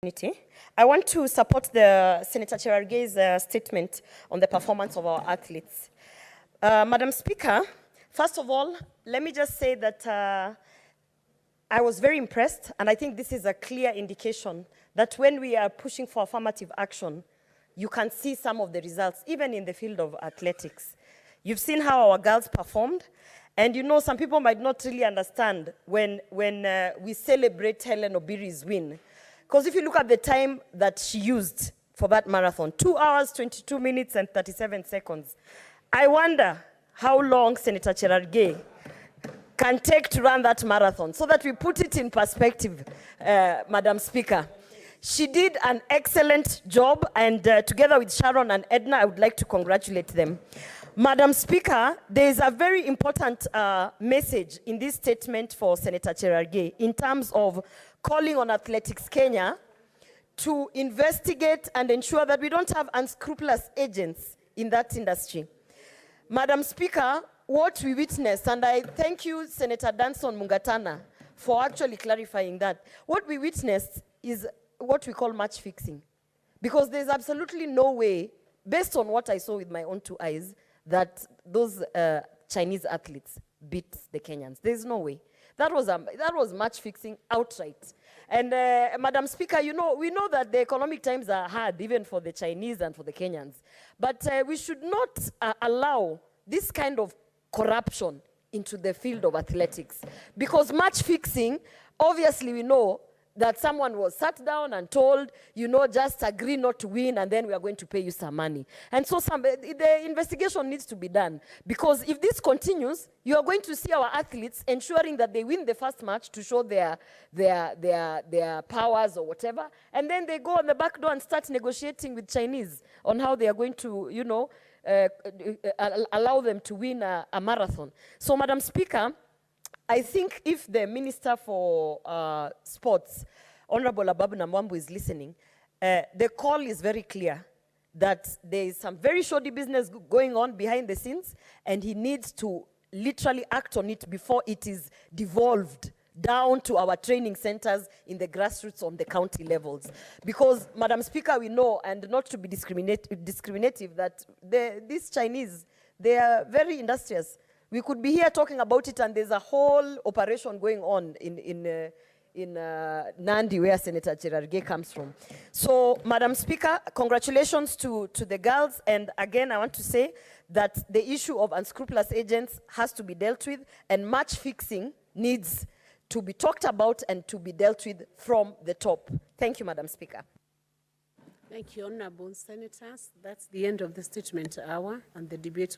I want to support the Senator Cherargei's statement on the performance of our athletes. Madam Speaker, first of all, let me just say that I was very impressed, and I think this is a clear indication that when we are pushing for affirmative action, you can see some of the results, even in the field of athletics. You've seen how our girls performed, and you know some people might not really understand when we celebrate Hellen Obiri's win. Because if you look at the time that she used for that marathon, 2 hours, 22 minutes, and 37 seconds, I wonder how long Senator Cherargei can take to run that marathon, so that we put it in perspective, Madam Speaker. She did an excellent job, and together with Sharon and Edna, I would like to congratulate them. Madam Speaker, there is a very important message in this statement for Senator Cherargei in terms of calling on Athletics Kenya to investigate and ensure that we don't have unscrupulous agents in that industry. Madam Speaker, what we witnessed, and I thank you, Senator Danson Mungatana, for actually clarifying that. What we witnessed is what we call match fixing. Because there's absolutely no way, based on what I saw with my own 2 eyes, that those Chinese athletes beat the Kenyans. There's no way. That was match fixing outright. And Madam Speaker, you know, we know that the economic times are hard, even for the Chinese and for the Kenyans. But we should not allow this kind of corruption into the field of athletics. Because match fixing, obviously we know that someone was sat down and told, you know, just agree not to win, and then we are going to pay you some money. And so the investigation needs to be done. Because if this continues, you are going to see our athletes ensuring that they win the first match to show their powers or whatever. And then they go on the back door and start negotiating with Chinese on how they are going to, you know, allow them to win a marathon. So, Madam Speaker, I think if the Minister for Sports, Honorable Ababu Namwambu, is listening, the call is very clear that there is some very shoddy business going on behind the scenes, and he needs to literally act on it before it is devolved down to our training centers in the grassroots on the county levels. Because, Madam Speaker, we know, and not to be discriminative, that these Chinese, they are very industrious. We could be here talking about it, and there's a whole operation going on in Nandi, where Senator Cherargei comes from. So, Madam Speaker, congratulations to the girls. And again, I want to say that the issue of unscrupulous agents has to be dealt with, and match fixing needs to be talked about and to be dealt with from the top. Thank you, Madam Speaker. Thank you, Honorable Senators. That's the end of the statement hour and the debate.